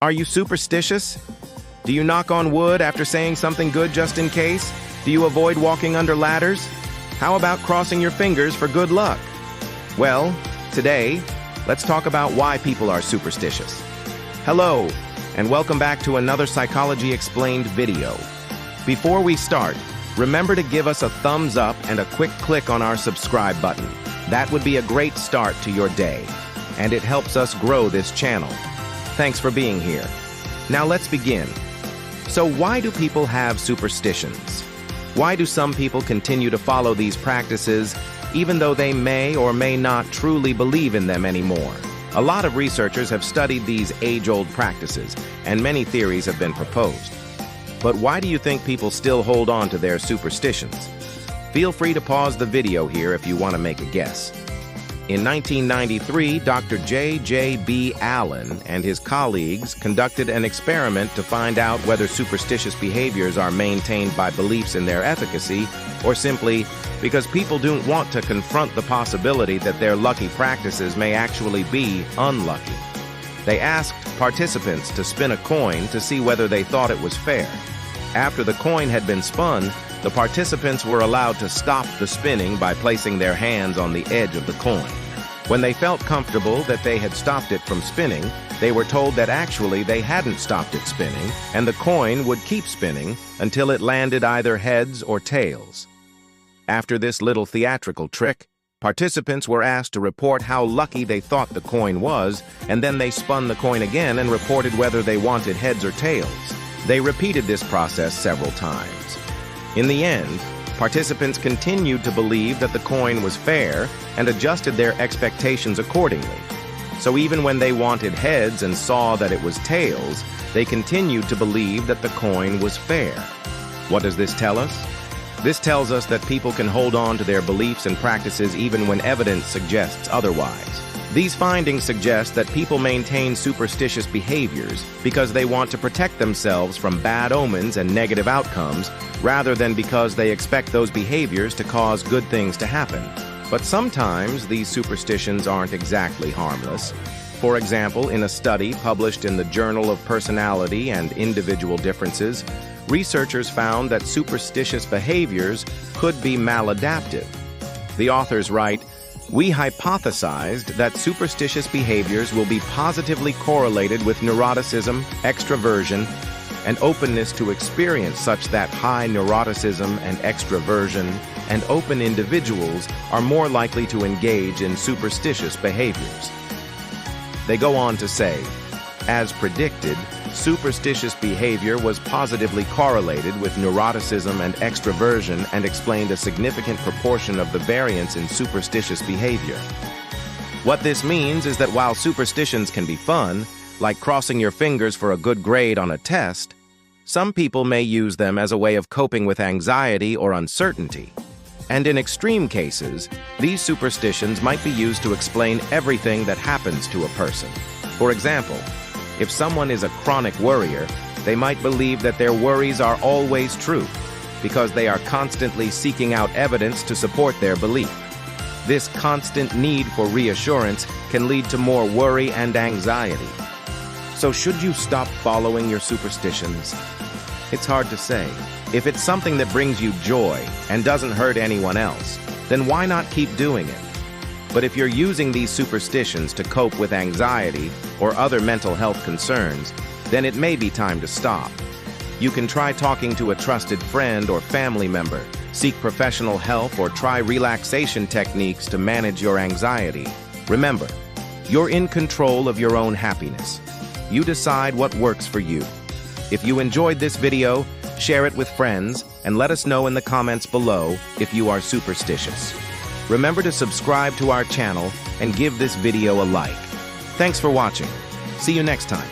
Are you superstitious? Do you knock on wood after saying something good just in case? Do you avoid walking under ladders? How about crossing your fingers for good luck? Well, today, let's talk about why people are superstitious. Hello, and welcome back to another Psychology Explained video. Before we start, remember to give us a thumbs up and a quick click on our subscribe button. That would be a great start to your day, and it helps us grow this channel. Thanks for being here. Now let's begin. So why do people have superstitions? Why do some people continue to follow these practices even though they may or may not truly believe in them anymore? A lot of researchers have studied these age-old practices, and many theories have been proposed. But why do you think people still hold on to their superstitions? Feel free to pause the video here if you want to make a guess. In 1993, Dr. J.B. Allen and his colleagues conducted an experiment to find out whether superstitious behaviors are maintained by beliefs in their efficacy or simply because people don't want to confront the possibility that their lucky practices may actually be unlucky. They asked participants to spin a coin to see whether they thought it was fair. After the coin had been spun, the participants were allowed to stop the spinning by placing their hands on the edge of the coin. When they felt comfortable that they had stopped it from spinning, they were told that actually they hadn't stopped it spinning, and the coin would keep spinning until it landed either heads or tails. After this little theatrical trick, participants were asked to report how lucky they thought the coin was, and then they spun the coin again and reported whether they wanted heads or tails. They repeated this process several times. In the end, participants continued to believe that the coin was fair and adjusted their expectations accordingly. So even when they wanted heads and saw that it was tails, they continued to believe that the coin was fair. What does this tell us? This tells us that people can hold on to their beliefs and practices even when evidence suggests otherwise. These findings suggest that people maintain superstitious behaviors because they want to protect themselves from bad omens and negative outcomes, rather than because they expect those behaviors to cause good things to happen. But sometimes these superstitions aren't exactly harmless. For example, in a study published in the Journal of Personality and Individual Differences, researchers found that superstitious behaviors could be maladaptive. The authors write, "We hypothesized that superstitious behaviors will be positively correlated with neuroticism, extroversion, and openness to experience, such that high neuroticism and extroversion and open individuals are more likely to engage in superstitious behaviors." They go on to say, as predicted, superstitious behavior was positively correlated with neuroticism and extroversion and explained a significant proportion of the variance in superstitious behavior. What this means is that while superstitions can be fun, like crossing your fingers for a good grade on a test, some people may use them as a way of coping with anxiety or uncertainty. And in extreme cases, these superstitions might be used to explain everything that happens to a person. For example, if someone is a chronic worrier, they might believe that their worries are always true, because they are constantly seeking out evidence to support their belief. This constant need for reassurance can lead to more worry and anxiety. So should you stop following your superstitions? It's hard to say. If it's something that brings you joy and doesn't hurt anyone else, then why not keep doing it? But if you're using these superstitions to cope with anxiety or other mental health concerns, then it may be time to stop. You can try talking to a trusted friend or family member, seek professional help, or try relaxation techniques to manage your anxiety. Remember, you're in control of your own happiness. You decide what works for you. If you enjoyed this video, share it with friends and let us know in the comments below if you are superstitious. Remember to subscribe to our channel and give this video a like. Thanks for watching. See you next time.